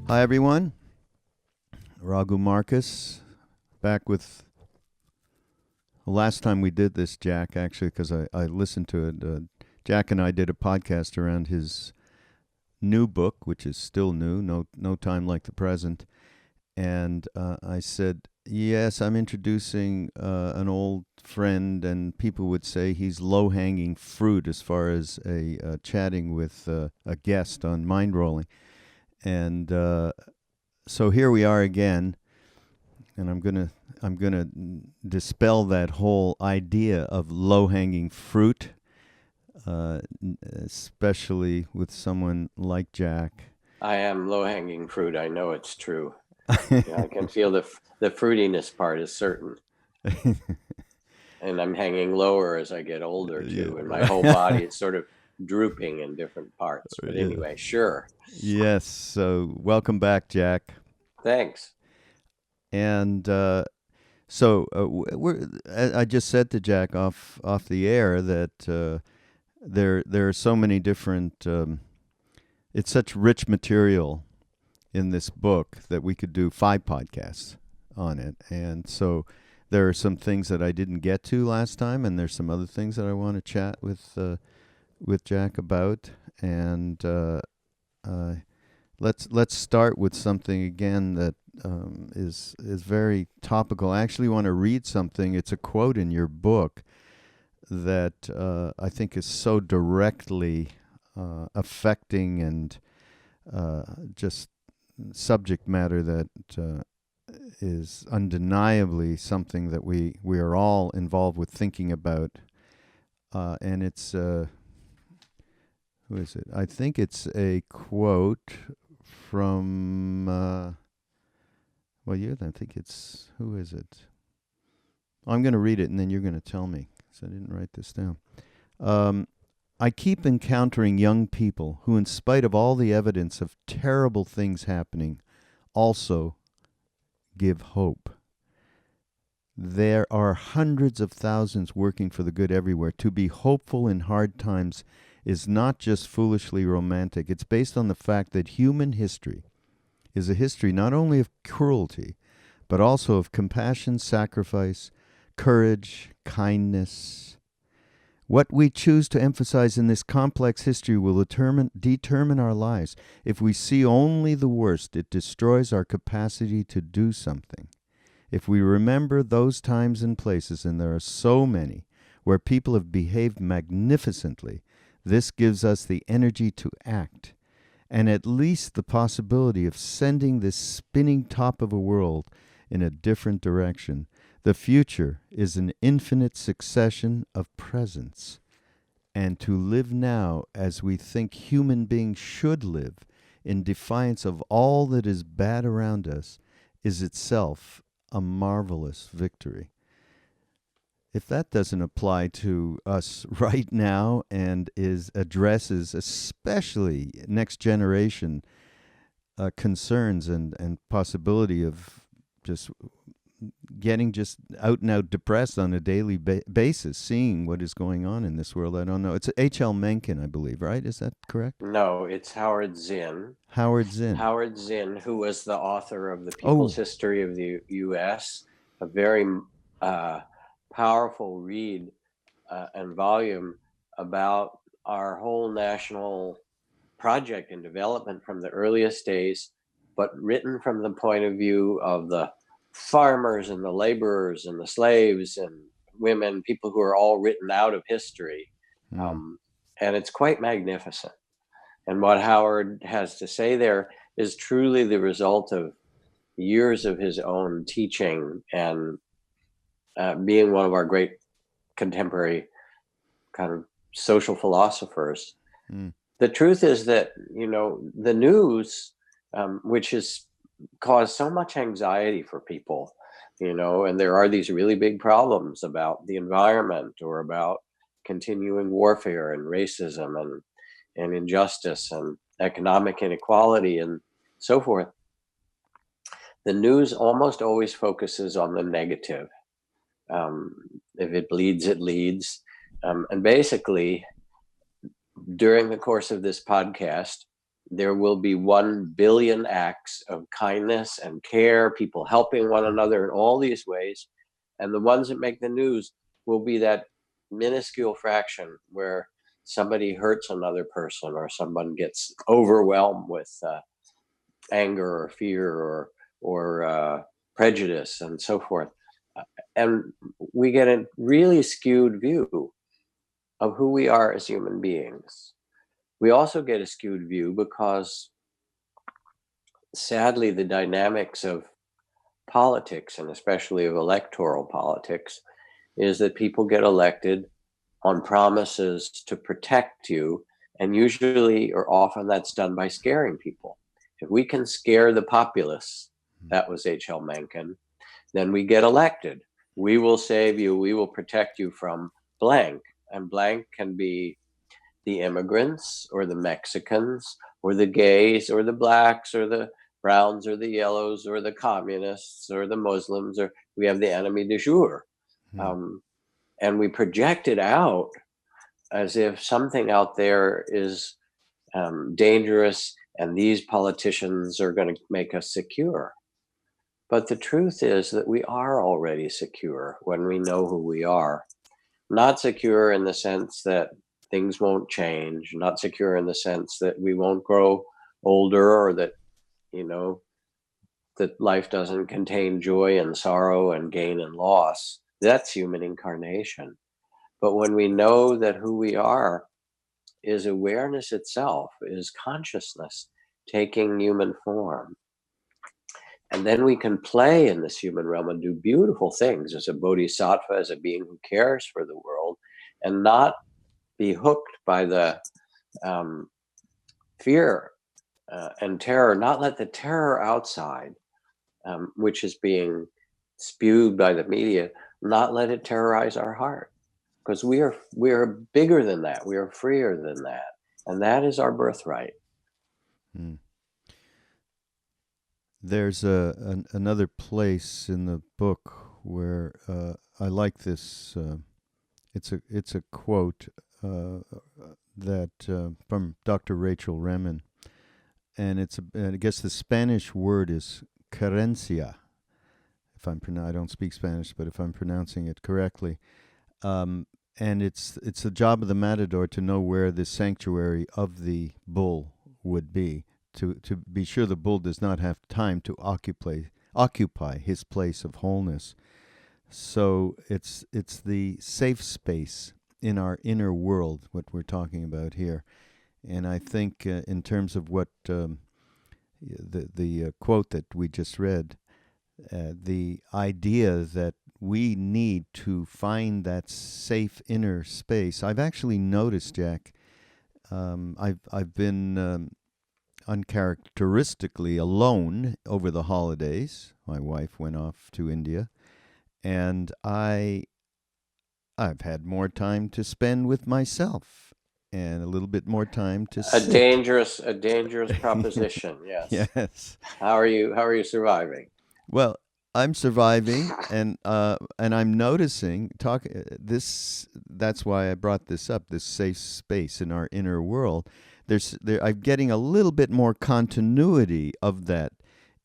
Hi, everyone. Raghu Marcus, back with the last time we did this, Jack, actually, because I listened to it. Jack and I did a podcast around his new book, which is still new, no time like the present. And I said, yes, I'm introducing an old friend, and people would say he's low-hanging fruit as far as chatting with a guest on Mindrolling. And so here we are again, and I'm gonna dispel that whole idea of low hanging fruit, especially with someone like Jack. I am low-hanging fruit. I know it's true. Yeah, I can feel the fruitiness part is certain, and I'm hanging lower as I get older too. And my whole Yeah. body is sort of drooping in different parts. But Yeah. anyway, sure. Yes. So welcome back, Jack. Thanks. And I just said to Jack off the air that there are so many different. It's such rich material in this book that we could do 5 podcasts on it. And so there are some things that I didn't get to last time, and there's some other things that I want to chat with Jack about. And uh, let's start with something again that is very topical. I actually want to read something. It's a quote in your book that I think is so directly affecting and just subject matter that is undeniably something that we are all involved with thinking about. And it's who is it? I think it's a quote from well, yeah, I think it's who is it? I'm going to read it and then you're going to tell me because I didn't write this down. Um, I keep encountering young people who, in spite of all the evidence of terrible things happening, also give hope. There are hundreds of thousands working for the good everywhere. To be hopeful in hard times is not just foolishly romantic. It's based on the fact that human history is a history not only of cruelty, but also of compassion, sacrifice, courage, kindness. What we choose to emphasize in this complex history will determine our lives. If we see only the worst, it destroys our capacity to do something. If we remember those times and places, and there are so many, where people have behaved magnificently, this gives us the energy to act, and at least the possibility of sending this spinning top of a world in a different direction. The future is an infinite succession of presents, and to live now as we think human beings should live, in defiance of all that is bad around us, is itself a marvelous victory. If that doesn't apply to us right now and is addresses especially next generation concerns and possibility of just getting just out and out depressed on a daily basis, seeing what is going on in this world. I don't know. It's H.L. Mencken, I believe, right? Is that correct? No, it's Howard Zinn. Howard Zinn. Howard Zinn, who was the author of The People's Oh, History of the U.S., a very uh, powerful read and volume about our whole national project and development from the earliest days, but written from the point of view of the farmers and the laborers and the slaves and women, people who are all written out of history. hmm. Um, and it's quite magnificent. And what Howard has to say there is truly the result of years of his own teaching and being one of our great contemporary kind of social philosophers. Hmm. The truth is that, the news, which has caused so much anxiety for people, and there are these really big problems about the environment or about continuing warfare and racism and injustice and economic inequality and so forth. The news almost always focuses on the negative. If it bleeds, it leads. And basically, during the course of this podcast, there will be 1 billion acts of kindness and care, people helping one another in all these ways. And the ones that make the news will be that minuscule fraction where somebody hurts another person, or someone gets overwhelmed with anger or fear or prejudice and so forth. And we get a really skewed view of who we are as human beings. We also get a skewed view because, sadly, the dynamics of politics, and especially of electoral politics, is that people get elected on promises to protect you, and usually or often that's done by scaring people. If we can scare the populace, that was H.L. Mencken, then we get elected. We will save you, we will protect you from blank. And blank can be the immigrants or the Mexicans or the gays or the blacks or the browns or the yellows or the communists or the Muslims, or we have the enemy du jour. And we project it out as if something out there is dangerous and these politicians are going to make us secure. But the truth is that we are already secure when we know who we are. Not secure in the sense that things won't change, not secure in the sense that we won't grow older, or that, that life doesn't contain joy and sorrow and gain and loss. That's human incarnation. But when we know that who we are is awareness itself, is consciousness taking human form, and then we can play in this human realm and do beautiful things as a bodhisattva, as a being who cares for the world, and not be hooked by the fear and terror, not let the terror outside, which is being spewed by the media, not let it terrorize our heart. Because we are bigger than that. We are freer than that. And that is our birthright. There's another place in the book where I like this. It's a quote that from Dr. Rachel Remen, and I guess the Spanish word is carencia. I don't speak Spanish, but if I'm pronouncing it correctly, and it's the job of the matador to know where the sanctuary of the bull would be, to be sure the bull does not have time to occupy his place of wholeness. So it's the safe space in our inner world, what we're talking about here. And I think in terms of what the quote that we just read, the idea that we need to find that safe inner space. I've actually noticed, Jack, I've been uncharacteristically alone over the holidays. My wife went off to India, and I've had more time to spend with myself and a little bit more time to sit. A dangerous proposition. Yes. Yes. How are you surviving? Well, I'm surviving, and I'm noticing this. That's why I brought this up. This safe space in our inner world. I'm getting a little bit more continuity of that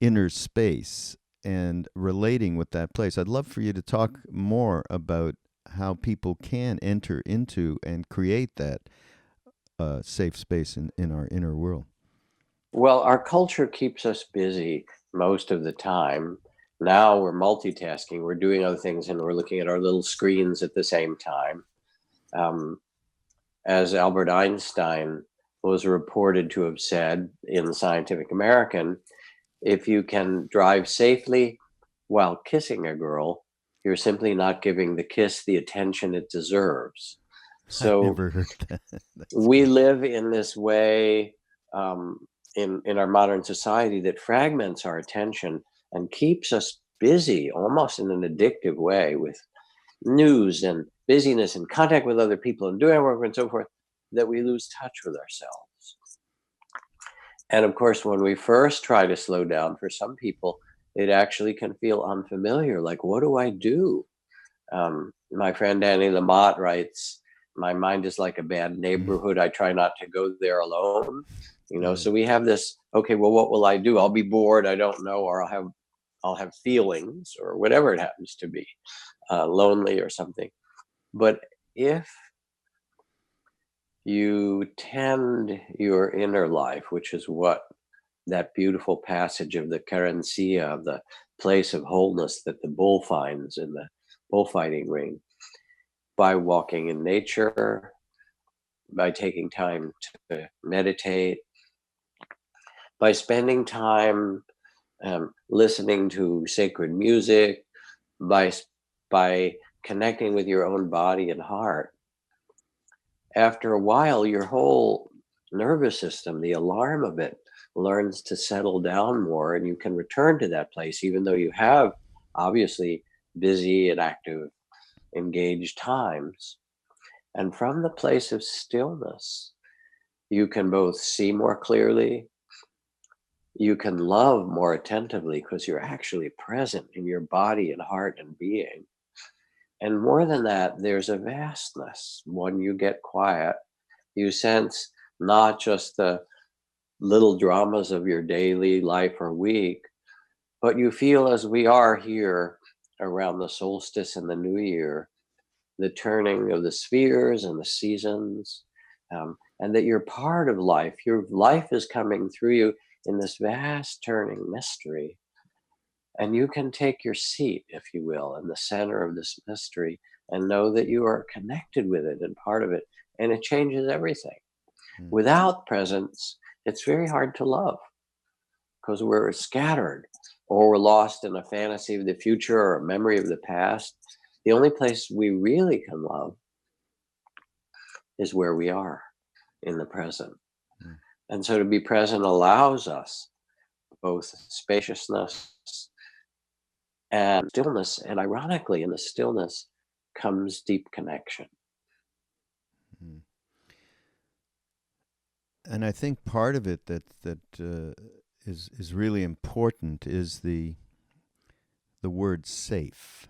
inner space and relating with that place. I'd love for you to talk more about how people can enter into and create that safe space in our inner world. Well, our culture keeps us busy most of the time. Now we're multitasking, we're doing other things, and we're looking at our little screens at the same time. As Albert Einstein was reported to have said in Scientific American, if you can drive safely while kissing a girl, you're simply not giving the kiss the attention it deserves. So I've never heard that. we live in this way in our modern society that fragments our attention and keeps us busy almost in an addictive way with news and busyness and contact with other people and doing work and so forth, that we lose touch with ourselves. And of course, when we first try to slow down, for some people, it actually can feel unfamiliar. Like, what do I do? My friend Danny Lamott writes my mind is like a bad neighborhood. I try not to go there alone. So we have this, okay, well, what will I do? I'll be bored. I don't know, or I'll have feelings or whatever it happens to be, lonely or something. But if you tend your inner life, which is what that beautiful passage of the Carencia, of the place of wholeness that the bull finds in the bullfighting ring, by walking in nature, by taking time to meditate, by spending time listening to sacred music, by connecting with your own body and heart, after a while, your whole nervous system, the alarm of it, learns to settle down more, and you can return to that place, even though you have obviously busy and active, engaged times. And from the place of stillness, you can both see more clearly, you can love more attentively because you're actually present in your body and heart and being. And more than that, there's a vastness. When you get quiet, you sense not just the little dramas of your daily life or week, but you feel, as we are here around the solstice and the new year, the turning of the spheres and the seasons, and that you're part of life. Your life is coming through you in this vast turning mystery. And you can take your seat, if you will, in the center of this mystery and know that you are connected with it and part of it. And it changes everything. Without presence, it's very hard to love because we're scattered, or we're lost in a fantasy of the future or a memory of the past. The only place we really can love is where we are, in the present. And so to be present allows us both spaciousness and stillness. And ironically, in the stillness comes deep connection. And I think part of it that is really important is the word safe,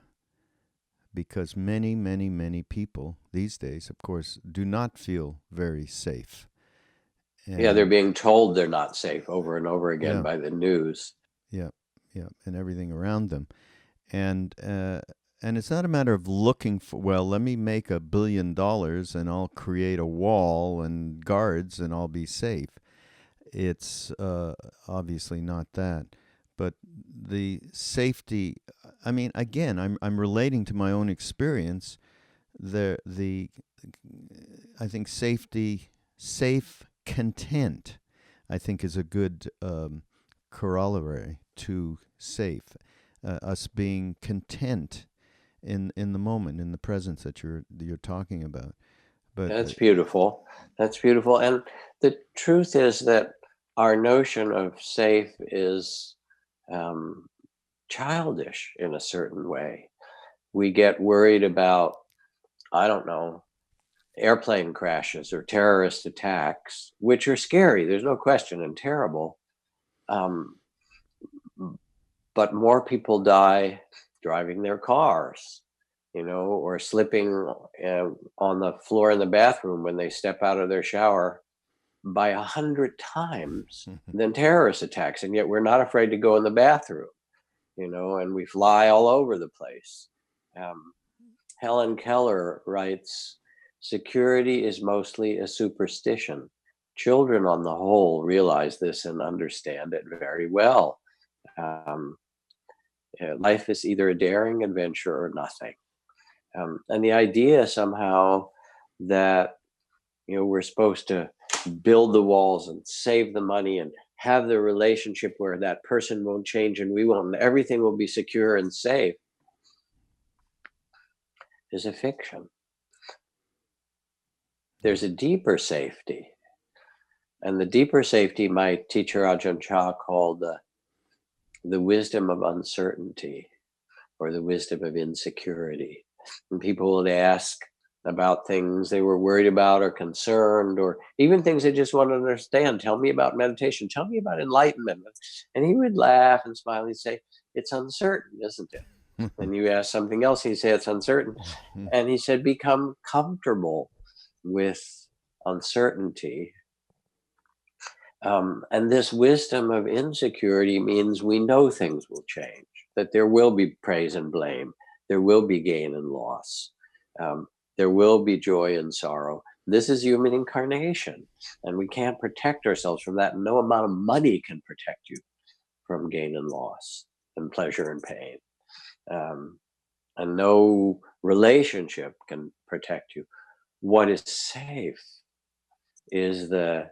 because many people these days, of course, do not feel very safe. Yeah, they're being told they're not safe over and over again by the news. Yeah, and everything around them, and it's not a matter of looking for, well, let me make $1 billion and I'll create a wall and guards and I'll be safe. It's obviously not that, but the safety. I mean, again, I'm relating to my own experience. I think safe content, I think, is a good corollary to safe. Us being content in the moment, in the presence that you're talking about. But that's beautiful. That's beautiful. And the truth is that our notion of safe is childish in a certain way. We get worried about, I don't know, airplane crashes or terrorist attacks, which are scary. There's no question, and terrible. But more people die driving their cars, or slipping on the floor in the bathroom when they step out of their shower by 100 times than terrorist attacks. And yet we're not afraid to go in the bathroom, and we fly all over the place. Helen Keller writes, security is mostly a superstition. Children on the whole realize this and understand it very well. Life is either a daring adventure or nothing. And the idea somehow that, we're supposed to build the walls and save the money and have the relationship where that person won't change and we won't, and everything will be secure and safe, is a fiction. There's a deeper safety. And the deeper safety my teacher Ajahn Chah called the wisdom of uncertainty, or the wisdom of insecurity. And people would ask about things they were worried about or concerned, or even things they just want to understand. Tell me about meditation. Tell me about enlightenment. And he would laugh and smile. He'd say, it's uncertain, isn't it? And you ask something else, he'd say, it's uncertain. And he said, become comfortable with uncertainty. And this wisdom of insecurity means we know things will change, that there will be praise and blame, there will be gain and loss, um, there will be joy and sorrow. This is human incarnation, and we can't protect ourselves from that. No amount of money can protect you from gain and loss and pleasure and pain. Um, and no relationship can protect you. What is safe is the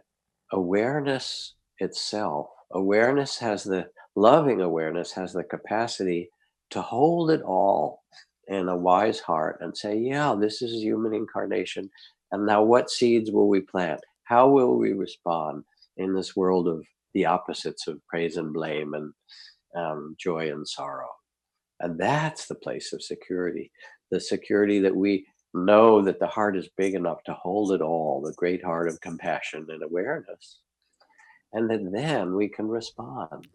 awareness itself. Loving awareness has the capacity to hold it all in a wise heart and say, yeah, this is human incarnation. And now what seeds will we plant? How will we respond in this world of the opposites of praise and blame and joy and sorrow? And that's the place of security, the security that we know that the heart is big enough to hold it all, the great heart of compassion and awareness, and that then we can respond.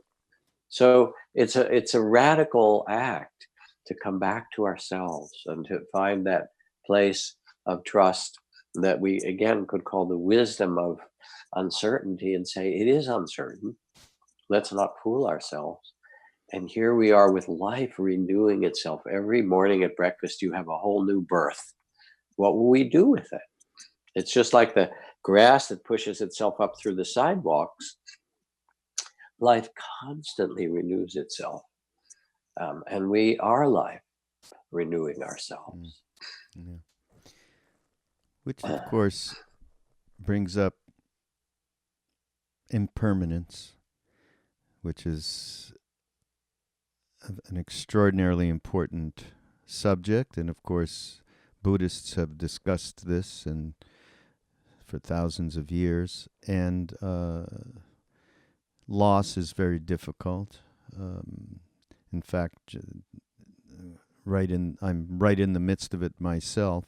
So it's a radical act to come back to ourselves and to find that place of trust that we again could call the wisdom of uncertainty, and say it is uncertain. Let's not fool ourselves. And here we are with life renewing itself. Every morning at breakfast, you have a whole new birth. What will we do with it? It's just like the grass that pushes itself up through the sidewalks. Life constantly renews itself. And we are life renewing Mm. ourselves. Yeah. Which, of course, brings up impermanence, which is an extraordinarily important subject. And of course, Buddhists have discussed this and for thousands of years. And loss is very difficult. In fact, I'm right in the midst of it myself.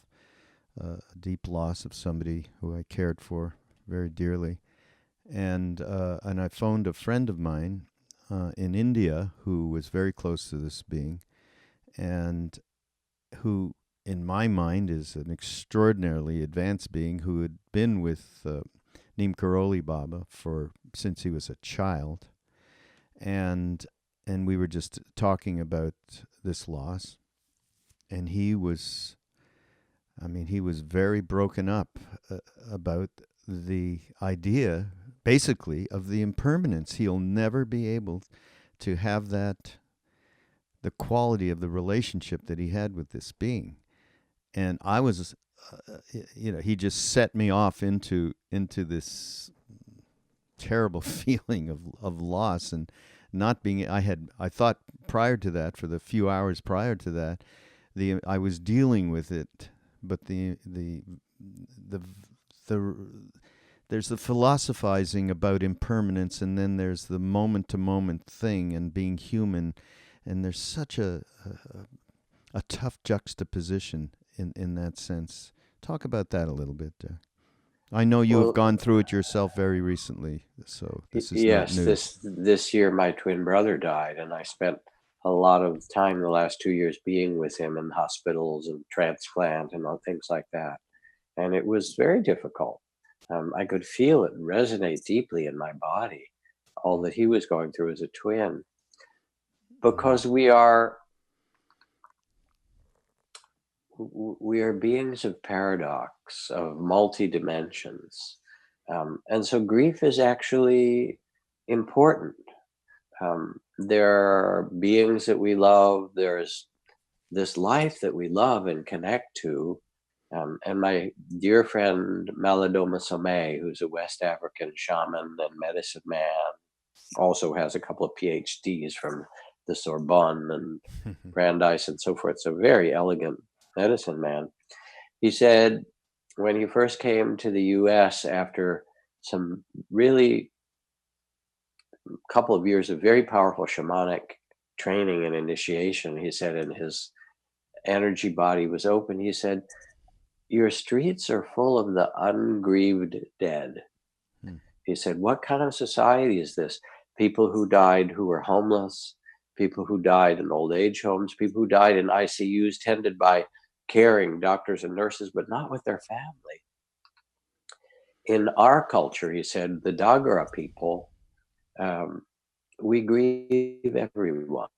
A deep loss of somebody who I cared for very dearly, and I phoned a friend of mine in India who was very close to this being, and who, in my mind, is an extraordinarily advanced being who had been with Neem Karoli Baba since he was a child, and we were just talking about this loss, and he was very broken up about the idea, basically, of the impermanence. He'll never be able to have the quality of the relationship that he had with this being. And I was, he just set me off into this terrible feeling of loss and not being. I thought prior to that, for the few hours prior to that, I was dealing with it, but the there's the philosophizing about impermanence, and then there's the moment to moment thing and being human, and there's such a tough juxtaposition in that sense. Talk about that a little bit. I know you have Well, gone through it yourself very recently, so this is not yes, new. this year my twin brother died, and I spent a lot of time the last 2 years being with him in hospitals and transplant and all things like that. And it was very difficult. I could feel it resonate deeply in my body, all that he was going through as a twin, because we are beings of paradox, of multi dimensions, and so grief is actually important. There are beings that we love. There's this life that we love and connect to. And my dear friend Malidoma Somé, who's a West African shaman and medicine man, also has a couple of PhDs from the Sorbonne and Brandeis and so forth. So very elegant medicine man. He said when he first came to the US after some really couple of years of very powerful shamanic training and initiation, he said, and his energy body was open. He said, your streets are full of the ungrieved dead. Hmm. He said, what kind of society is this? People who died who were homeless, people who died in old age homes, people who died in ICUs tended by caring doctors and nurses, but not with their family. in our culture, he said, the Dagara people, um, we grieve everyone.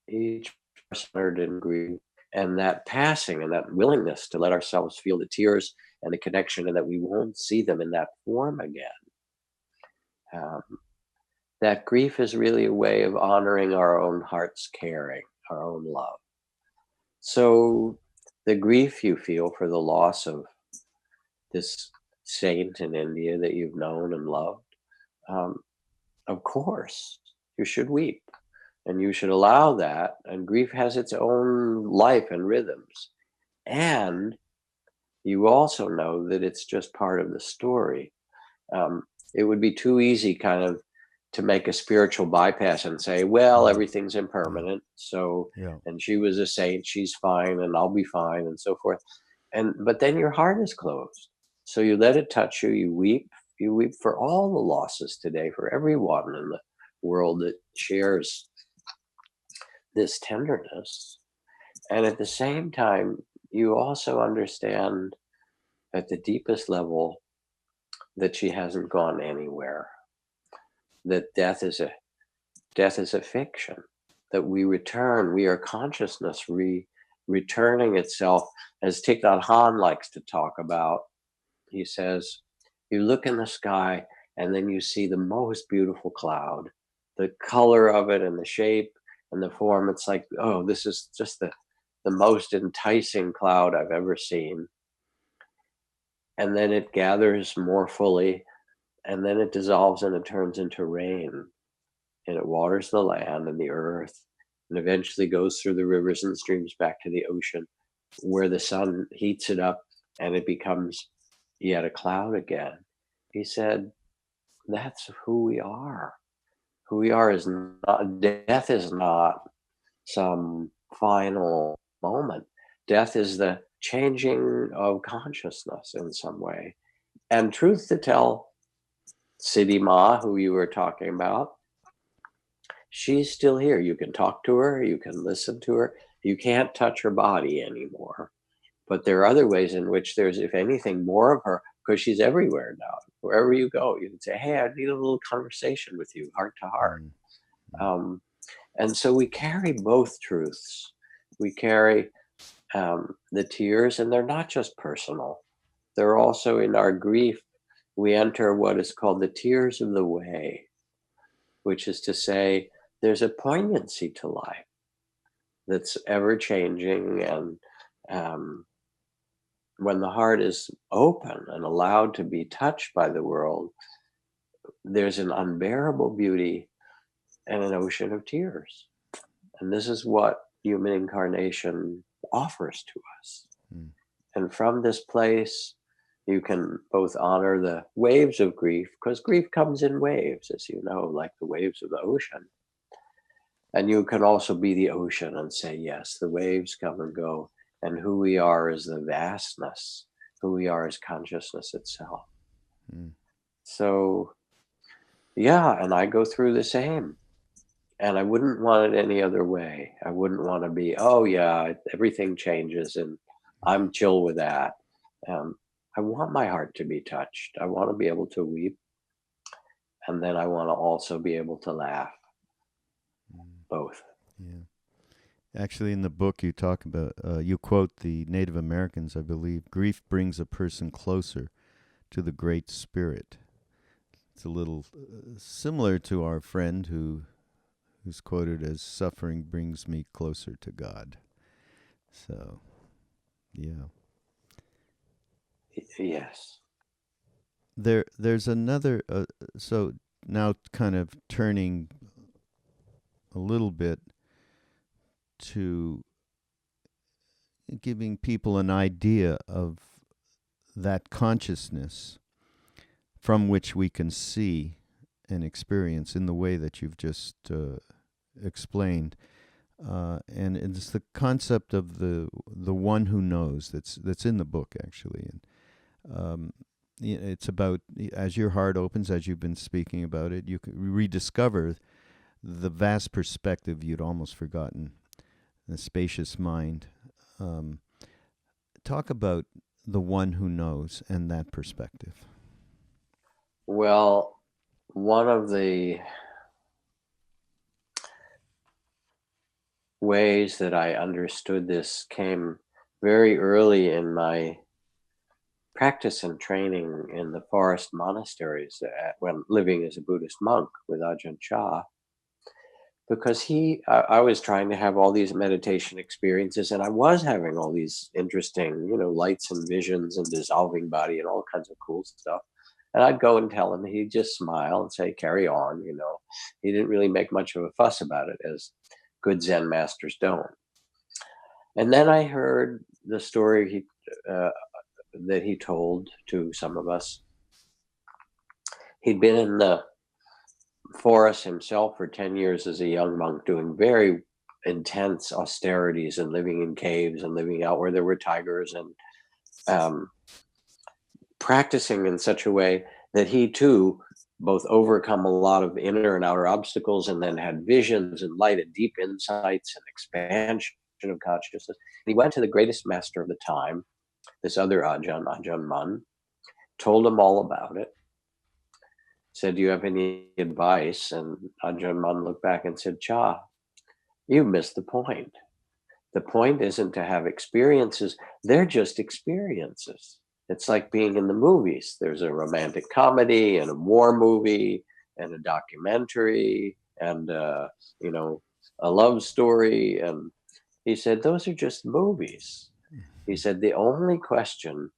Each person honored in grief, and that passing and that willingness to let ourselves feel the tears and the connection, and that we won't see them in that form again. Um, that grief is really a way of honoring our own heart's caring, our own love. So the grief you feel for the loss of this saint in India that you've known and loved, um, of course, you should weep and you should allow that. And grief has its own life and rhythms. And you also know that it's just part of the story. Um, it would be too easy, kind of, to make a spiritual bypass and say, well, Mm. everything's Yeah. impermanent. So, Yeah. and she was a saint, she's fine, and I'll be fine, and so forth. But then your heart is closed. So you let it touch you, you weep for all the losses today, for everyone in the world that shares this tenderness. And at the same time, you also understand at the deepest level that she hasn't gone anywhere, that death is a fiction, that we return, we are consciousness returning itself, as Thich Nhat Hanh likes to talk about. He says, you look in the sky and then you see the most beautiful cloud, the color of it and the shape and the form. It's like, oh, this is just the most enticing cloud I've ever seen. And then it gathers more fully, and then it dissolves and it turns into rain, and it waters the land and the earth, and eventually goes through the rivers and streams back to the ocean, where the sun heats it up and it becomes yet a cloud again. He said, that's who we are. Who we are is not, death is not some final moment. Death is the changing of consciousness in some way. And truth to tell, Siddhi Ma, who you were talking about, she's still here. You can talk to her, you can listen to her. You can't touch her body anymore. But there are other ways in which there's, if anything, more of her, because she's everywhere now. Wherever you go, you can say, hey, I need a little conversation with you, heart to heart. Mm. Mm. Um, and so we carry both truths. We carry the tears, and they're not just personal. They're also, in our grief, we enter what is called the tears of the way, which is to say, there's a poignancy to life that's ever changing. And um, when the heart is open and allowed to be touched by the world, there's an unbearable beauty and an ocean of tears. And this is what human incarnation offers to us. Mm. And from this place, you can both honor the waves of grief, because grief comes in waves, as you know, like the waves of the ocean. And you can also be the ocean and say, yes, the waves come and go. And who we are is the vastness. Who we are is consciousness itself. Mm. So, yeah, and I go through the same. And I wouldn't want it any other way. I wouldn't want to be, oh, yeah, everything changes and I'm chill with that. Um, I want my heart to be touched. I want to be able to weep. And then I want to also be able to laugh, Mm. both. Yeah. Actually, in the book, you talk about, you quote the Native Americans, I believe, grief brings a person closer to the Great Spirit. It's a little similar to our friend who's quoted as suffering brings me closer to God. So, yeah. Yes. There's another, so now kind of turning a little bit to giving people an idea of that consciousness from which we can see and experience in the way that you've just explained. And it's the concept of the one who knows that's in the book actually, and it's about, as your heart opens, as you've been speaking about it, you can rediscover the vast perspective you'd almost forgotten, the spacious mind. Um, Talk about the one who knows and that perspective. Well, one of the ways that I understood this came very early in my practice and training in the forest monasteries when living as a Buddhist monk with Ajahn Chah, because I was trying to have all these meditation experiences, and I was having all these interesting, lights and visions and dissolving body and all kinds of cool stuff. And I'd go and tell him, he'd just smile and say, carry on. He didn't really make much of a fuss about it, as good Zen masters don't. And then I heard the story that he told to some of us. He'd been in the forest himself for 10 years as a young monk, doing very intense austerities and living in caves and living out where there were tigers, and um, practicing in such a way that he too both overcome a lot of inner and outer obstacles, and then had visions and light and deep insights and expansion of consciousness. And he went to the greatest master of the time, this other Ajahn Mun, told him all about it, said, do you have any advice? And Ajahn Mun looked back and said, Cha, you missed the point. The point isn't to have experiences, they're just experiences. It's like being in the movies. There's a romantic comedy and a war movie and a documentary and, a love story. And he said, those are just movies. He said, the only question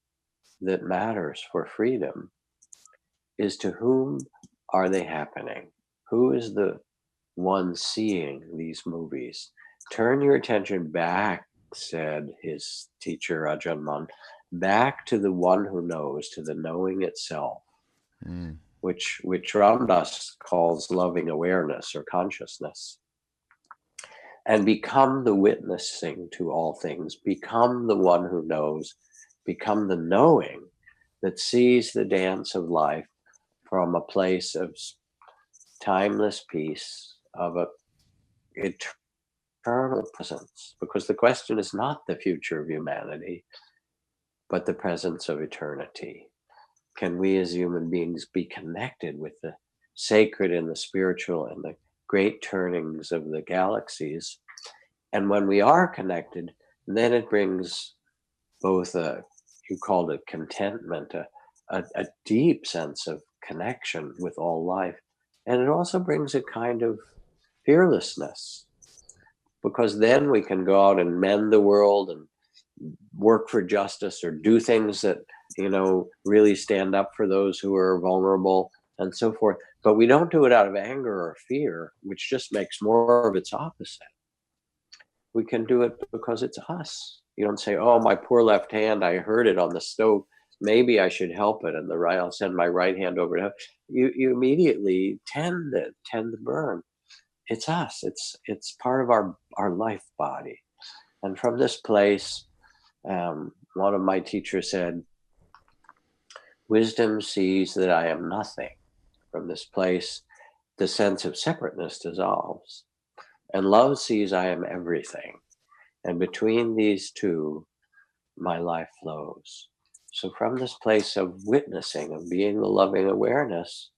that matters for freedom is to whom are they happening? Who is the one seeing these movies? Turn your attention back, said his teacher Ajahn Mun, back to the one who knows, to the knowing itself, which Ram Dass calls loving awareness or consciousness. And become the witnessing to all things, become the one who knows, become the knowing that sees the dance of life from a place of timeless peace, of a eternal presence. Because the question is not the future of humanity, but the presence of eternity. Can we as human beings be connected with the sacred and the spiritual and the great turnings of the galaxies? And when we are connected, then it brings both you called it contentment, a deep sense of connection with all life. And it also brings a kind of fearlessness, because then we can go out and mend the world and work for justice or do things that, really stand up for those who are vulnerable and so forth. But we don't do it out of anger or fear, which just makes more of its opposite. We can do it because it's us. You don't say, oh, my poor left hand, I hurt it on the stove, maybe I should help it, and I'll send my right hand over to help. You immediately tend to burn. It's us. It's part of our life body. And from this place, one of my teachers said, wisdom sees that I am nothing. From this place, the sense of separateness dissolves. And love sees I am everything. And between these two, my life flows. So from this place of witnessing, of being the loving awareness,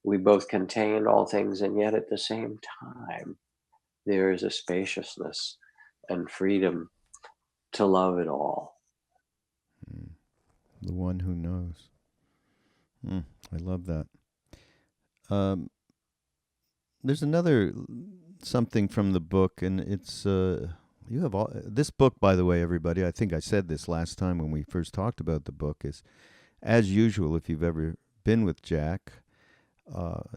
we both contain all things, and yet at the same time, there is a spaciousness and freedom to love it all. The one who knows. I love that. Um, there's another something from the book, and it's you have all this book, by the way, everybody. I think I said this last time when we first talked about the book. Is as usual, if you've ever been with Jack,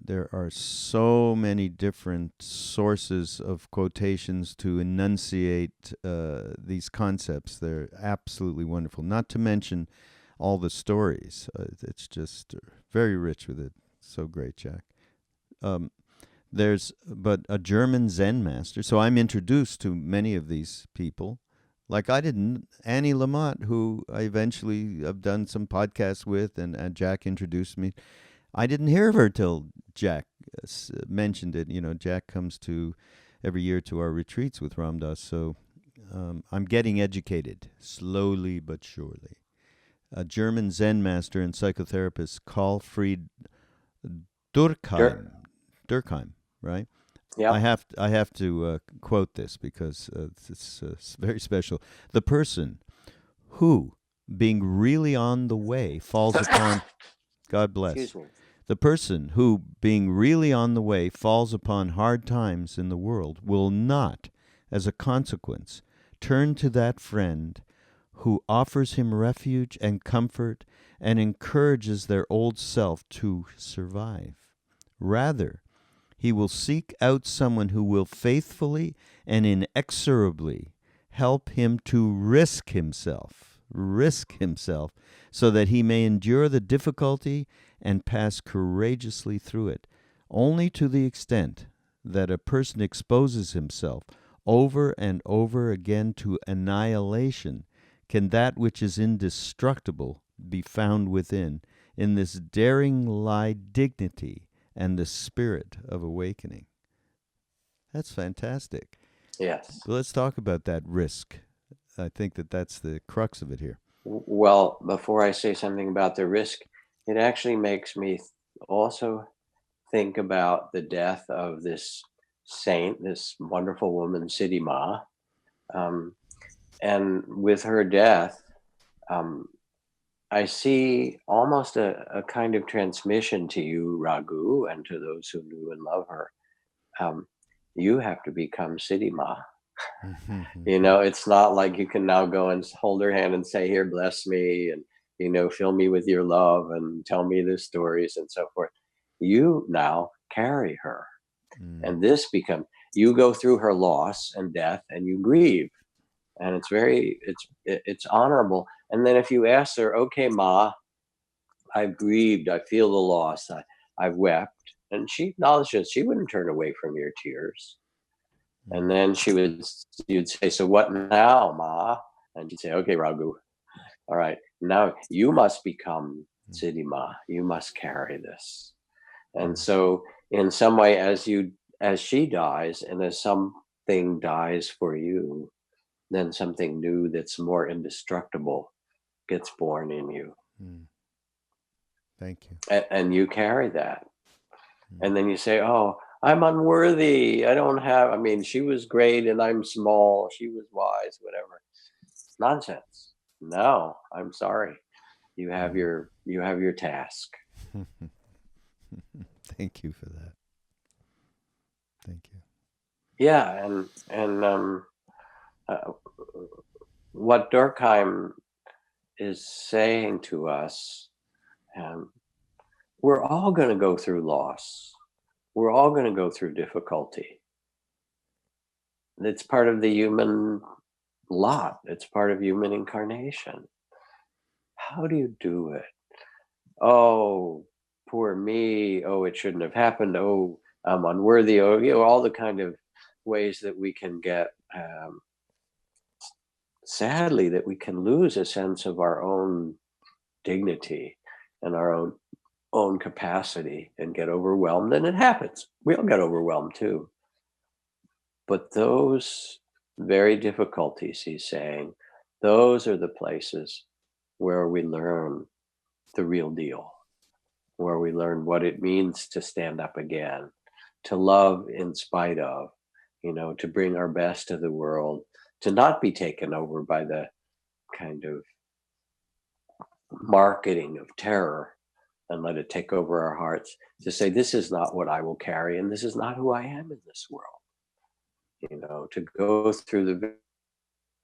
there are so many different sources of quotations to enunciate these concepts. They're absolutely wonderful. Not to mention all the stories. It's just very rich with it. So great, Jack. There's but a German Zen master. So I'm introduced to many of these people. Like I didn't, Annie Lamott, who I eventually have done some podcasts with, and Jack introduced me. I didn't hear of her till Jack mentioned it. Jack comes to every year to our retreats with Ram Dass, so I'm getting educated slowly but surely. A German Zen master and psychotherapist, Karl Dur- Durkheim, right? yep. I have to quote this because it's very special. The person who, being really on the way, falls upon God bless. Excuse me. The person who, being really on the way, falls upon hard times in the world will not, as a consequence, turn to that friend who offers him refuge and comfort and encourages their old self to survive. Rather, he will seek out someone who will faithfully and inexorably help him to risk himself, so that he may endure the difficulty and pass courageously through it, only to the extent that a person exposes himself over and over again to annihilation can that which is indestructible be found within. In this daring lie dignity and the spirit of awakening. That's fantastic. Yes. But let's talk about that risk. I think that that's the crux of it here. Well, before I say something about the risk, it actually makes me also think about the death of this saint, this wonderful woman, Siddhi Ma. Um, and with her death, um, I see almost a kind of transmission to you, Raghu, and to those who knew and love her. Um, you have to become Siddhi Ma. It's not like you can now go and hold her hand and say, "Here, bless me," and fill me with your love and tell me the stories and so forth. You now carry her, and this becomes you go through her loss and death, and you grieve, and it's honorable. And then if you ask her, "Okay, Ma, I've grieved, I feel the loss, I've wept," and she acknowledges, she wouldn't turn away from your tears. And then you'd say, "So what now, Ma?" And she'd say, "Okay, Raghu, all right, now you must become Siddhi Ma. You must carry this." And so, in some way, as she dies, and as something dies for you, then something new that's more indestructible gets born in you. Thank you. And you carry that. And then you say, "Oh, I'm unworthy. I don't have, I mean, she was great and I'm small. She was wise, whatever." Nonsense. No, I'm sorry. You have your task. Thank you for that. Thank you. Yeah, and uh, what Durkheim is saying to us, um, we're all going to go through loss. We're all going to go through difficulty. It's part of the human lot. It's part of human incarnation. How do you do it? Oh, poor me. Oh, it shouldn't have happened. Oh, I'm unworthy. Oh, all the kind of ways that we can get, sadly, that we can lose a sense of our own dignity and our own capacity and get overwhelmed. And it happens. We all get overwhelmed too. But those very difficulties, he's saying, those are the places where we learn the real deal, where we learn what it means to stand up again, to love in spite of, to bring our best to the world, to not be taken over by the kind of marketing of terror and let it take over our hearts, to say, "This is not what I will carry, and this is not who I am in this world." To go through the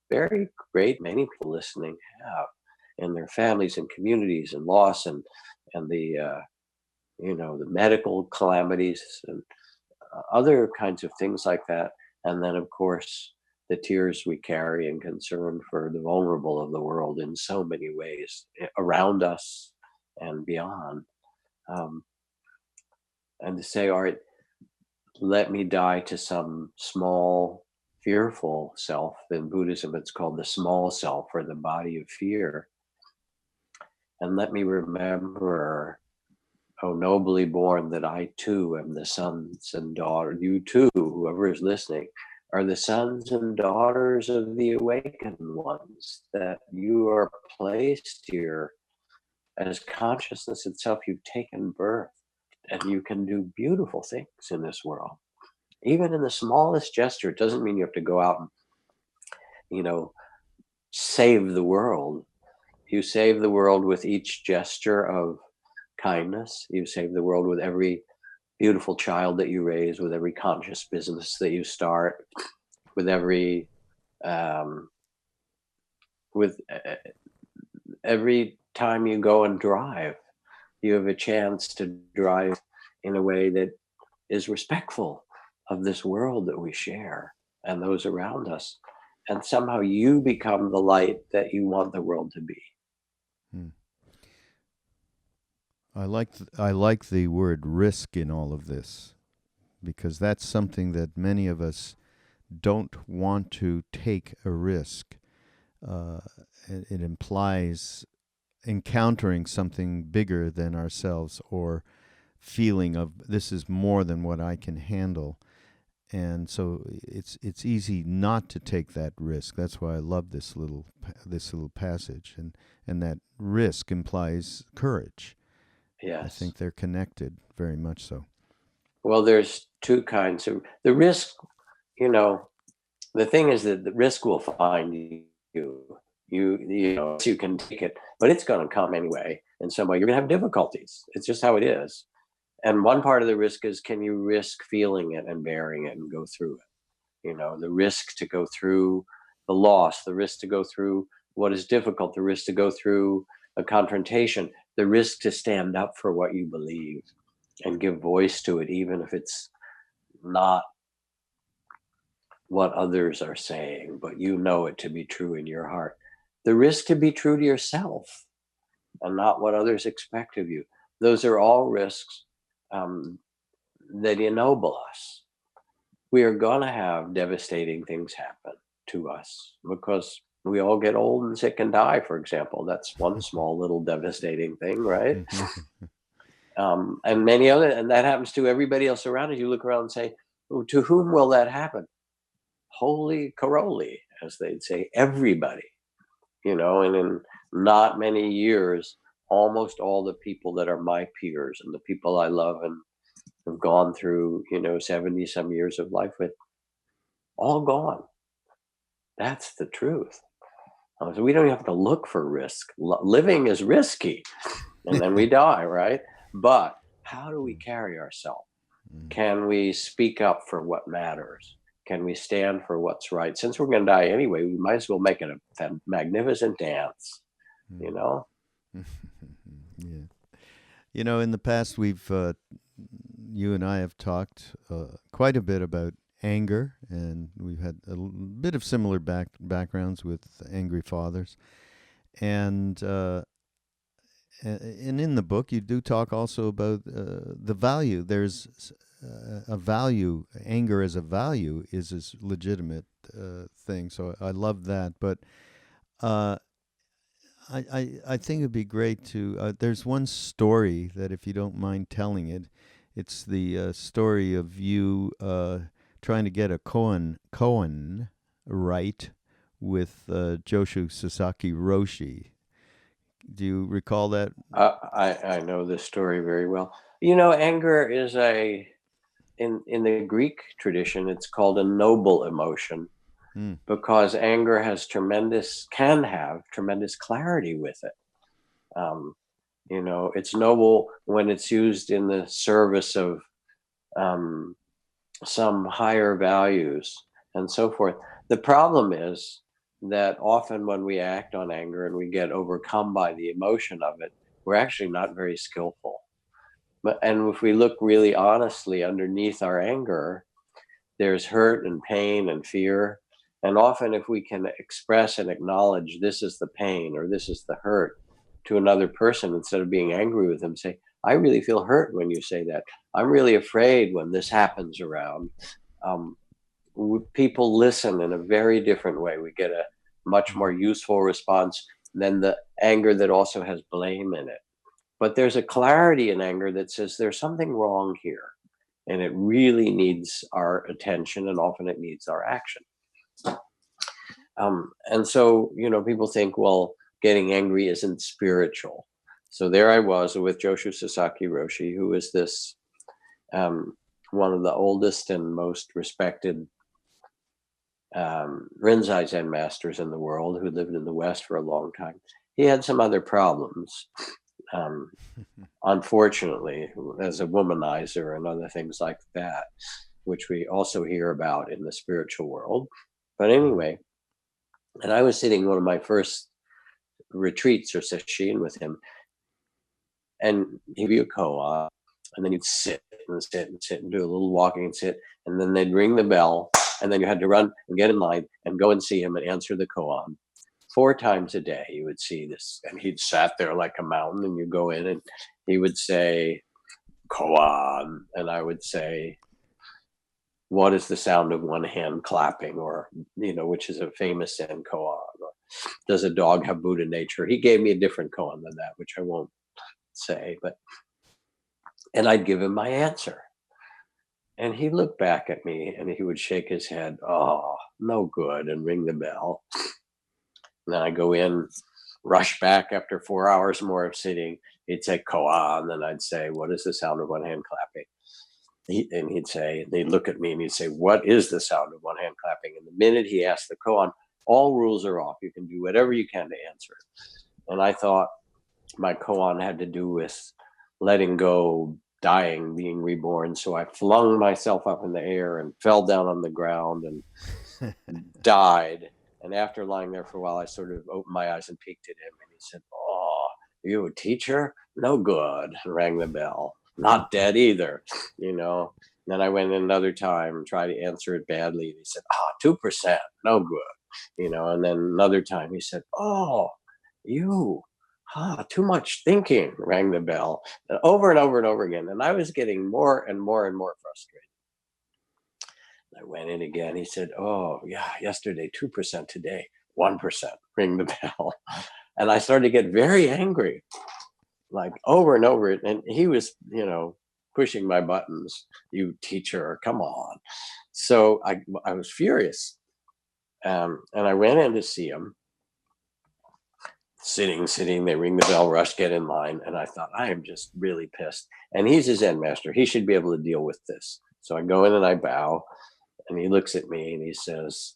very great many people listening have in their families and communities and loss and the medical calamities and other kinds of things like that. And then, of course, the tears we carry and concern for the vulnerable of the world in so many ways around us and beyond. Um, and to say, "All right, let me die to some small, fearful self." In Buddhism, it's called the small self, or the body of fear. And let me remember, oh, nobly born, that I too am the sons and daughters. You too, whoever is listening, are the sons and daughters of the awakened ones, that you are placed here as consciousness itself. You've taken birth and you can do beautiful things in this world. Even in the smallest gesture, it doesn't mean you have to go out and, you know, save the world. You save the world with each gesture of kindness. You save the world with every beautiful child that you raise, with every conscious business that you start, with every um, with every time you go and drive. You have a chance to drive in a way that is respectful of this world that we share and those around us. And somehow you become the light that you want the world to be. Hmm. I like the word risk in all of this, because that's something that many of us don't want to take a risk. Uh, it implies encountering something bigger than ourselves, or feeling of this is more than what I can handle. And so it's easy not to take that risk. That's why I love this little passage, and that risk implies courage. I Yes. think they're connected, very much so. Well, there's two kinds of the risk, you know, the thing is that the risk will find you. You can take it, but it's going to come anyway. In some way, you're going to have difficulties. It's just how it is. And one part of the risk is, can you risk feeling it and bearing it and go through it? The risk to go through the loss, the risk to go through what is difficult, the risk to go through a confrontation, the risk to stand up for what you believe and give voice to it, even if it's not what others are saying, but you know it to be true in your heart. The risk to be true to yourself and not what others expect of you. Those are all risks um, that ennoble us. We are going to have devastating things happen to us because we all get old and sick and die, for example. That's one small little devastating thing, right? And many other, and that happens to everybody else around us. You look around and say, "Oh, to whom will that happen?" Holy caroli, as they'd say, everybody, and in not many years, almost all the people that are my peers and the people I love and have gone through, 70 some years of life with, all gone. That's the truth. So we don't have to look for risk. Living is risky, and then we die, right? But how do we carry ourselves? Can we speak up for what matters? Can we stand for what's right? Since we're going to die anyway, we might as well make it a magnificent dance, you know? Yeah. In the past, you and I have talked quite a bit about anger, and we've had a bit of similar backgrounds with angry fathers. And and in the book, you do talk also about the value. There's a value. Anger as a value is a legitimate thing. So I love that. But uh, I think it'd be great to. There's one story that, if you don't mind telling it, it's the story of you trying to get a koan right with Joshu Sasaki Roshi. Do you recall that? I know this story very well. Anger is in the Greek tradition, it's called a noble emotion Mm. because anger can have tremendous clarity with it. Um, it's noble when it's used in the service of um, some higher values and so forth. The problem is that often when we act on anger and we get overcome by the emotion of it, we're actually not very skillful. And if we look really honestly underneath our anger, there's hurt and pain and fear. And often, if we can express and acknowledge this is the pain or this is the hurt to another person, instead of being angry with them, say, I really feel hurt when you say that. I'm really afraid when this happens around. Um, People listen in a very different way. We get a much more useful response than the anger that also has blame in it. But there's a clarity in anger that says there's something wrong here and it really needs our attention, and often it needs our action. And so, people think, well, getting angry isn't spiritual. So there I was with Joshu Sasaki Roshi, who is this one of the oldest and most respected Rinzai Zen masters in the world, who lived in the West for a long time. He had some other problems, unfortunately, as a womanizer and other things like that, which we also hear about in the spiritual world. But anyway, and I was sitting one of my first retreats or sesshin with him, and he'd be a koan, and then you'd sit and sit and sit and do a little walking and sit, and then they'd ring the bell, and then you had to run and get in line and go and see him and answer the koan. 4 times a day you would see this, and he'd sat there like a mountain, and you go in and he would say koan, and I would say, what is the sound of one hand clapping, or which is a famous Zen koan, or does a dog have Buddha nature? He gave me a different koan than that, which I won't say, and I'd give him my answer. And he looked back at me and he would shake his head, oh, no good, and ring the bell. And then I go in, rush back after 4 hours more of sitting. He'd say koan, and then I'd say, what is the sound of one hand clapping? They'd look at me and he'd say, what is the sound of one hand clapping? And the minute he asked the koan, all rules are off. You can do whatever you can to answer it. And I thought my koan had to do with letting go, dying, being reborn. So I flung myself up in the air and fell down on the ground and died. And after lying there for a while, I sort of opened my eyes and peeked at him, and he said, oh, you a teacher? No good. And rang the bell. Not dead either, Then I went in another time and tried to answer it badly. And he said, 2%, no good, And then another time he said, oh, you, too much thinking, rang the bell, and over and over and over again. And I was getting more and more and more frustrated. I went in again. He said, oh, yeah, yesterday, 2%, today, 1%, ring the bell. And I started to get very angry, like over and over. And he was, pushing my buttons. You teacher, come on. So I was furious. And I went in to see him. Sitting, they ring the bell, rush, get in line. And I thought, I am just really pissed. And he's a Zen master. He should be able to deal with this. So I go in and I bow, and he looks at me and he says,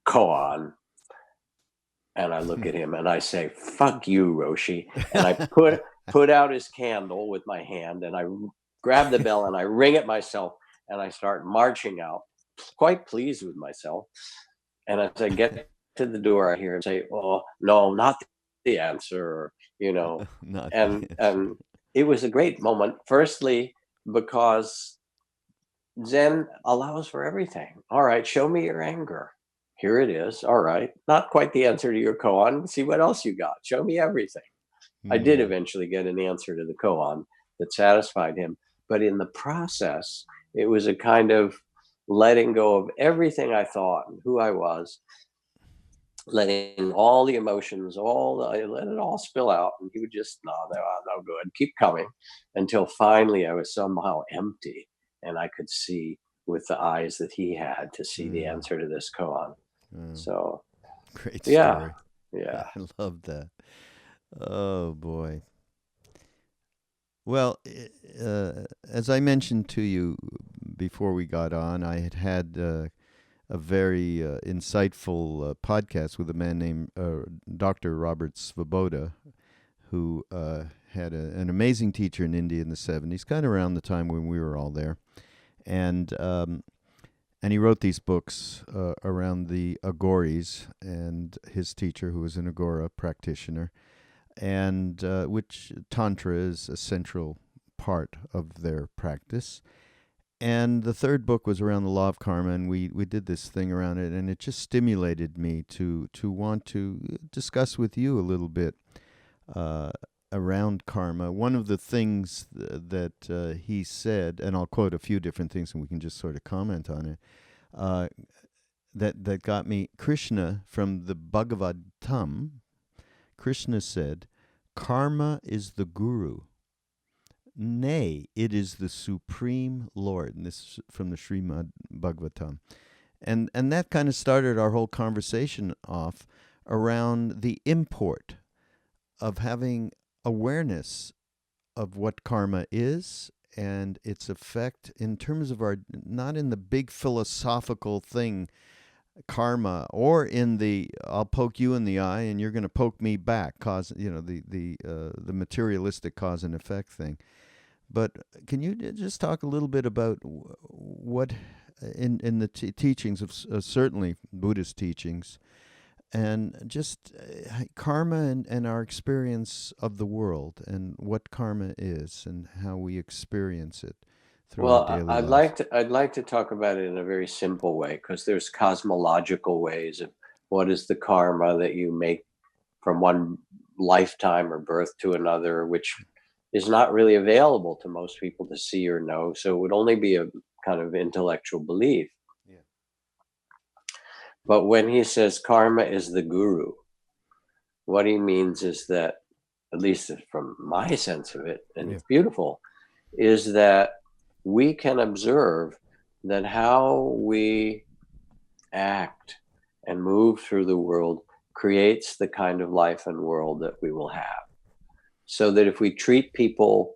koan. And I look at him and I say, fuck you, Roshi. And I put out his candle with my hand, and I grab the bell and I ring it myself, and I start marching out, quite pleased with myself. And as I get to the door, I hear him say, oh, no, not the answer, and it was a great moment. Firstly, because Zen allows for everything. All right, show me your anger. Here it is. All right. Not quite the answer to your koan. See what else you got. Show me everything. I did eventually get an answer to the koan that satisfied him. But in the process, it was a kind of letting go of everything I thought and who I was, letting all the emotions, let it all spill out. And he would just, no good, keep coming, until finally I was somehow empty and I could see with the eyes that he had to see the answer to this koan. So great story. Yeah. I love that. Oh boy. Well, as I mentioned to you before we got on, I had a very insightful podcast with a man named Dr. Robert Svoboda, who had an amazing teacher in India in the 70s, kind of around the time when we were all there. And he wrote these books around the Agoris and his teacher, who was an Agora practitioner, and which Tantra is a central part of their practice. And the third book was around the law of karma, and we did this thing around it, and it just stimulated me to want to discuss with you a little bit around karma. One of the things that he said, and I'll quote a few different things and we can just sort of comment on it, that got me, Krishna, from the Bhagavatam, Krishna said, karma is the guru. Nay, it is the Supreme Lord. And this is from the Srimad Bhagavatam. And that kind of started our whole conversation off around the import of having awareness of what karma is and its effect in terms of our, not in the big philosophical thing, karma, or in the I'll poke you in the eye and you're going to poke me back, cause, the materialistic cause and effect thing. But can you just talk a little bit about what in the teachings of certainly Buddhist teachings, and just karma and our experience of the world, and what karma is and how we experience it through our Well, daily lives? I'd like to talk about it in a very simple way, because there's cosmological ways of what is the karma that you make from one lifetime or birth to another, which is not really available to most people to see or know. So it would only be a kind of intellectual belief. Yeah. But when he says karma is the guru, what he means is that, at least from my sense of it, and Yeah. it's beautiful, is that we can observe that how we act and move through the world creates the kind of life and world that we will have. So that if we treat people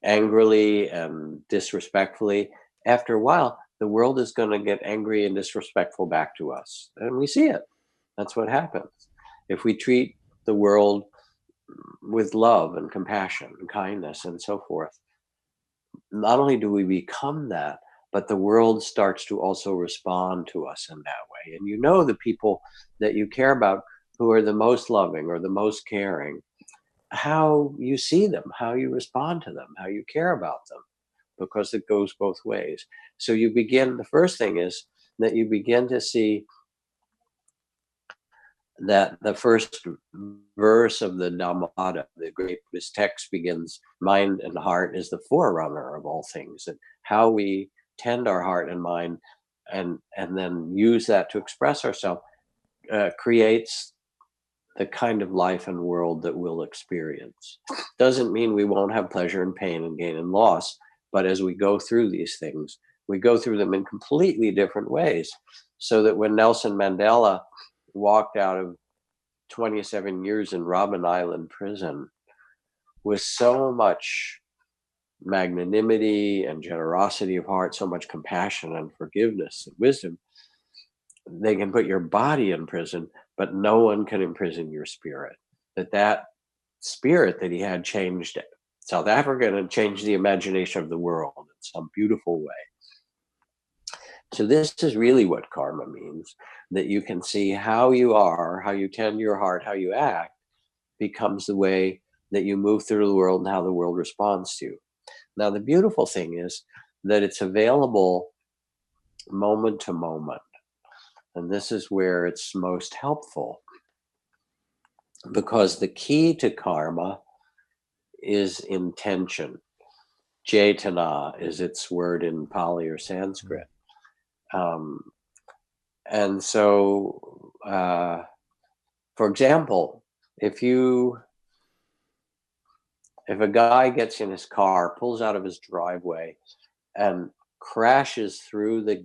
angrily and disrespectfully, after a while, the world is going to get angry and disrespectful back to us. And we see it. That's what happens. If we treat the world with love and compassion and kindness and so forth, not only do we become that, but the world starts to also respond to us in that way. And you know the people that you care about who are the most loving or the most caring, how you see them, how you respond to them, how you care about them, because it goes both ways. So you begin, the first thing is that you begin to see that the first verse of the Dhammapada, the great Buddhist text, begins, mind and heart is the forerunner of all things. And how we tend our heart and mind and then use that to express ourselves creates the kind of life and world that we'll experience. Doesn't mean we won't have pleasure and pain and gain and loss, but as we go through these things, we go through them in completely different ways. So that when Nelson Mandela walked out of 27 years in Robben Island prison with so much magnanimity and generosity of heart, so much compassion and forgiveness and wisdom, they can put your body in prison, but no one can imprison your spirit. That spirit that he had changed South Africa and changed the imagination of the world in some beautiful way. So this is really what karma means, that you can see how you are, how you tend your heart, how you act becomes the way that you move through the world and how the world responds to you. Now, the beautiful thing is that it's available moment to moment. And this is where it's most helpful, because the key to karma is intention. Cetana is its word in Pali or Sanskrit. And so, for example, if a guy gets in his car, pulls out of his driveway, and crashes through the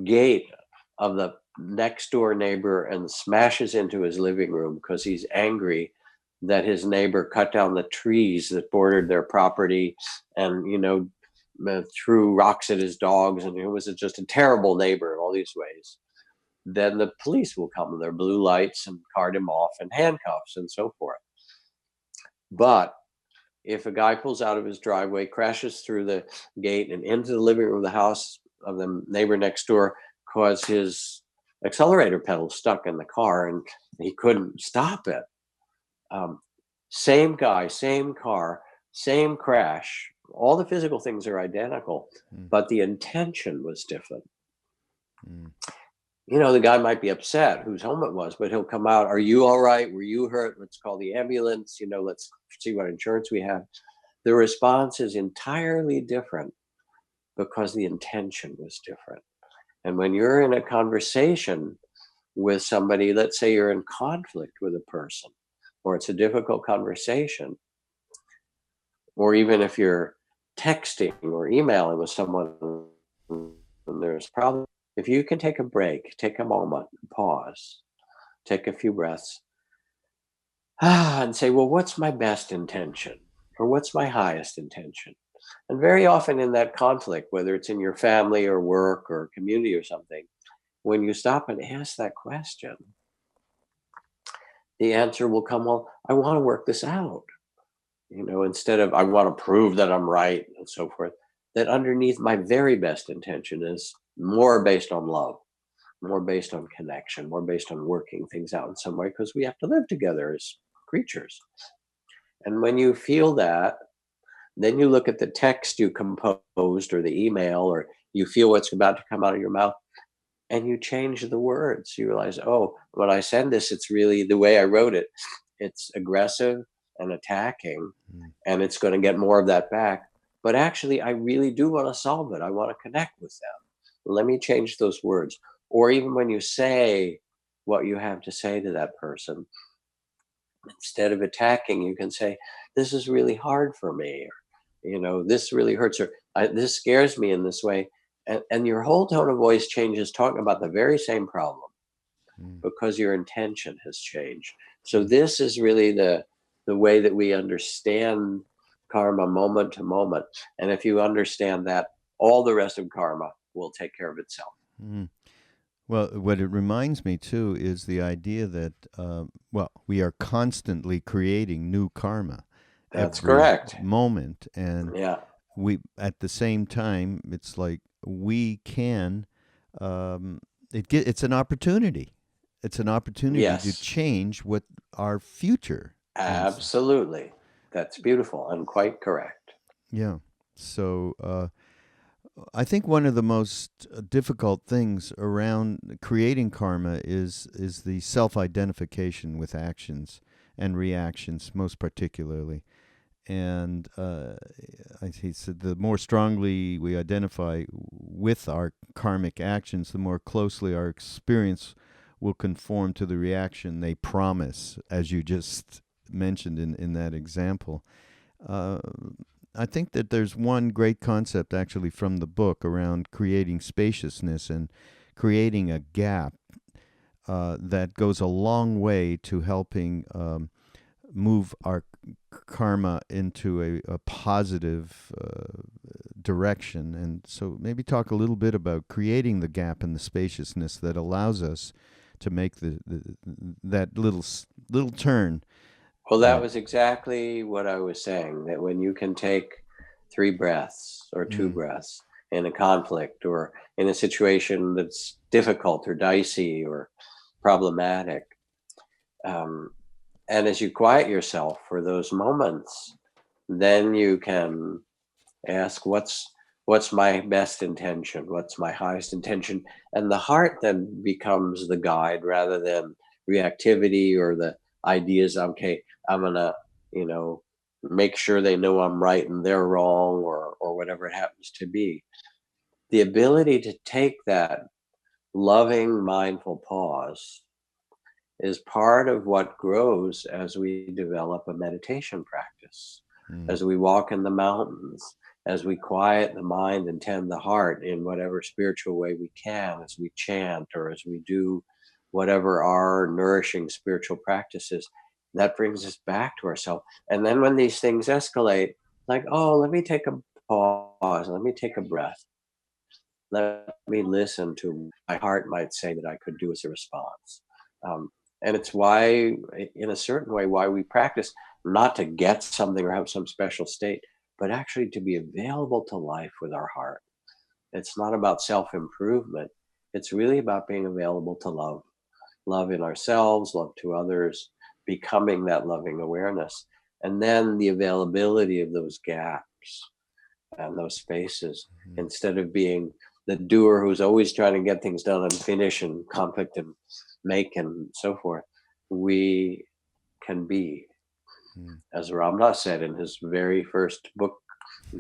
gate of the next door neighbor and smashes into his living room because he's angry that his neighbor cut down the trees that bordered their property and, threw rocks at his dogs, and it was just a terrible neighbor in all these ways, then the police will come with their blue lights and cart him off in handcuffs and so forth. But if a guy pulls out of his driveway, crashes through the gate and into the living room of the house of the neighbor next door, cause his accelerator pedal stuck in the car and he couldn't stop it. Same guy, same car, same crash. All the physical things are identical, but the intention was different. The guy might be upset whose home it was, but he'll come out. Are you all right? Were you hurt? Let's call the ambulance. Let's see what insurance we have. The response is entirely different because the intention was different. And when you're in a conversation with somebody, let's say you're in conflict with a person, or it's a difficult conversation, or even if you're texting or emailing with someone and there's problems, if you can take a break, take a moment, pause, take a few breaths, and say, well, what's my best intention? Or what's my highest intention? And very often in that conflict, whether it's in your family or work or community or something, when you stop and ask that question, the answer will come, well, I want to work this out. Instead of I want to prove that I'm right and so forth, that underneath my very best intention is more based on love, more based on connection, more based on working things out in some way because we have to live together as creatures. And when you feel that, then you look at the text you composed or the email, or you feel what's about to come out of your mouth and you change the words. You realize, oh, when I send this, it's really the way I wrote it. It's aggressive and attacking, Mm. and it's going to get more of that back. But actually, I really do want to solve it. I want to connect with them. Let me change those words. Or even when you say what you have to say to that person, instead of attacking, you can say, this is really hard for me. Or, this really hurts. Or this scares me in this way. And your whole tone of voice changes talking about the very same problem Mm. because your intention has changed. So Mm. this is really the way that we understand karma moment to moment. And if you understand that, all the rest of karma will take care of itself. Mm. Well, what it reminds me too is the idea that, well, we are constantly creating new karma That's every correct. moment. And Yeah. we, at the same time, it's like we can, um, it's an opportunity. It's an opportunity to Yes. change what our future is. Absolutely. That's beautiful and quite correct. Yeah. So, I think one of the most difficult things around creating karma is the self-identification with actions and reactions, most particularly. And he said the more strongly we identify with our karmic actions, the more closely our experience will conform to the reaction they promise, as you just mentioned in that example. Uh, I think that there's one great concept actually from the book around creating spaciousness and creating a gap that goes a long way to helping move our karma into a positive direction. And so maybe talk a little bit about creating the gap in the spaciousness that allows us to make that little turn. Well, that Uh, was exactly what I was saying, that when you can take 3 breaths or two mm, breaths in a conflict or in a situation that's difficult or dicey or problematic, um, and as you quiet yourself for those moments, then you can ask, what's my best intention, what's my highest intention, and the heart then becomes the guide rather than reactivity or the ideas, okay, I'm gonna, you know make sure they know I'm right and they're wrong, or whatever it happens to be. The ability to take that loving mindful pause is part of what grows as we develop a meditation practice, mm, as we walk in the mountains, as we quiet the mind and tend the heart in whatever spiritual way we can, as we chant or as we do whatever our nourishing spiritual practices. That brings us back to ourselves. And then when these things escalate, like, oh, let me take a pause, let me take a breath, let me listen to what my heart might say that I could do as a response. Um, and it's why, in a certain way, why we practice, not to get something or have some special state, but actually to be available to life with our heart. It's not about self improvement. It's really about being available to love, love in ourselves, love to others, becoming that loving awareness. And then the availability of those gaps and those spaces, mm, instead of being the doer who's always trying to get things done and finish and conflict and make and so forth. We can be, mm, as Ramdas said in his very first book,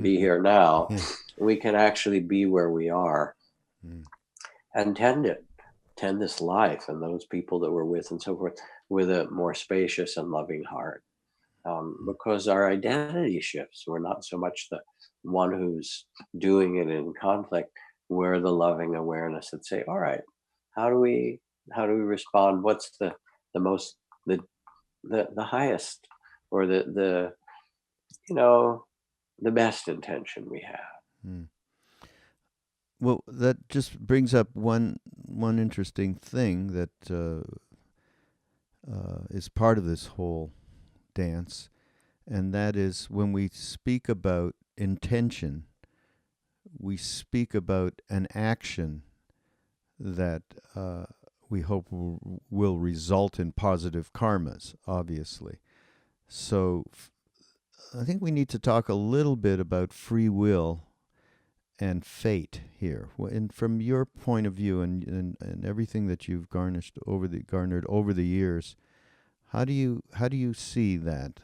Be Here Now, yeah, we can actually be where we are mm, and tend this life and those people that we're with and so forth with a more spacious and loving heart. mm, Because our identity shifts. We're not so much the one who's doing it in conflict. We're the loving awareness that say, all right, how do we how do we respond? What's the most the the highest, or the you know the best intention we have. Mm. Well, that just brings up one interesting thing that is part of this whole dance, and that is when we speak about intention, we speak about an action that we hope will result in positive karmas, obviously. So I think we need to talk a little bit about free will and fate here. And from your point of view and everything that you've garnered over the years, how do you see that?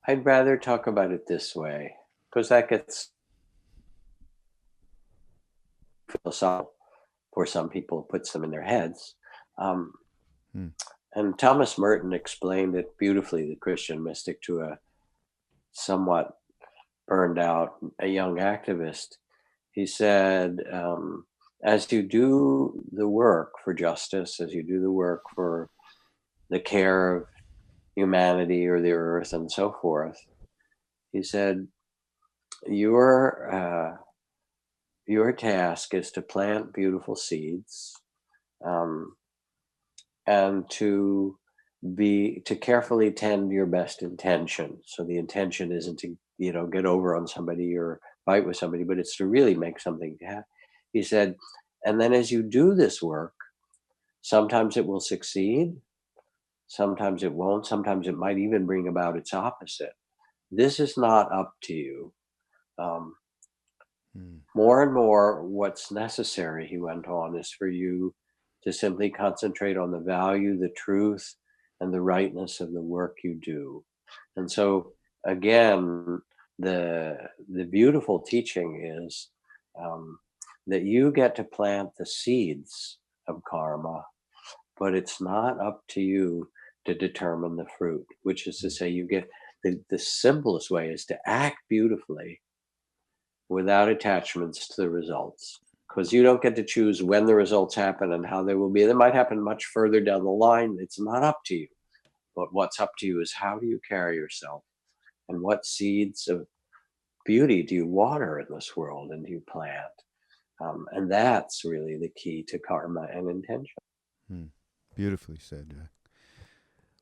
I'd rather talk about it this way, because that gets philosophical for some people, puts them in their heads. Um, Hmm. and Thomas Merton explained it beautifully, the Christian mystic, to a somewhat burned out a young activist. He said, as you do the work for justice, as you do the work for the care of humanity or the earth and so forth, he said, your your task is to plant beautiful seeds, um, and to carefully tend your best intention. So the intention isn't to get over on somebody or fight with somebody, but it's to really make something happen. He said, and then as you do this work, sometimes it will succeed, sometimes it won't, sometimes it might even bring about its opposite. This is not up to you. Um, Hmm. More and more, what's necessary, he went on, is for you to simply concentrate on the value, the truth, and the rightness of the work you do. And so, again, the beautiful teaching is, um, that you get to plant the seeds of karma, but it's not up to you to determine the fruit. Which is to Hmm. say, you get the simplest way is to act beautifully without attachments to the results, because you don't get to choose when the results happen and how they will be. They might happen much further down the line. It's not up to you. But what's up to you is, how do you carry yourself, and what seeds of beauty do you water in this world and do you plant? And that's really the key to karma and intention. Hmm. Beautifully said, Jack.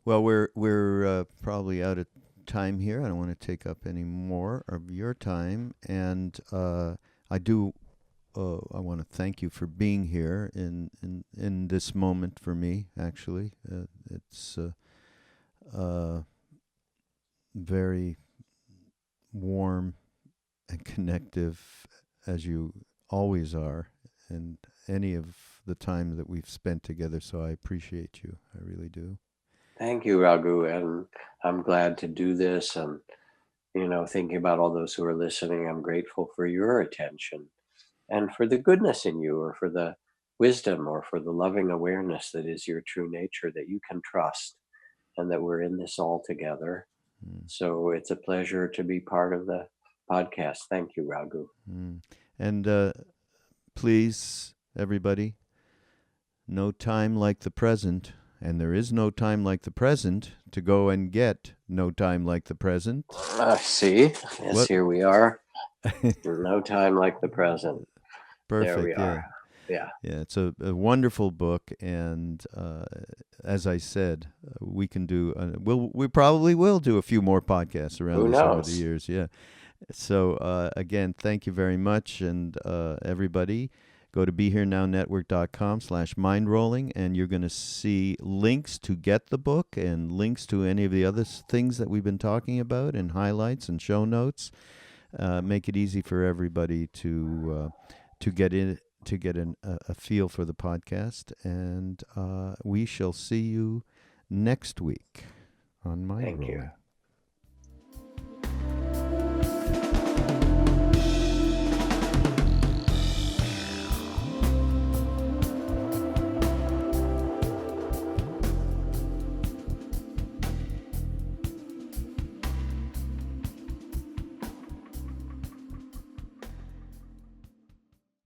Well, we're probably out of time here. I don't want to take up any more of your time, and I do. I want to thank you for being here in this moment for me. Actually, it's very warm and connective, as you always are, and any of the time that we've spent together. So I appreciate you. I really do. Thank you, Raghu. And I'm glad to do this. And, thinking about all those who are listening, I'm grateful for your attention and for the goodness in you, or for the wisdom, or for the loving awareness that is your true nature, that you can trust, and that we're in this all together. Mm. So it's a pleasure to be part of the podcast. Thank you, Raghu. Mm. And please, everybody, no time like the present, and there is no time like the present to go and get no time like the present. See, yes, What? here we are. No time like the present. There we Perfect. are. Yeah. Yeah. Yeah. It's a wonderful book, and as I said, we can do. We probably will do a few more podcasts around Who this over the knows? years. Yeah. So again, thank you very much, and everybody, go to BeHereNowNetwork.com/mindrolling, and you're going to see links to get the book and links to any of the other things that we've been talking about, and highlights and show notes. Make it easy for everybody to get in to get a feel for the podcast, and we shall see you next week on Thank you. Mindrolling.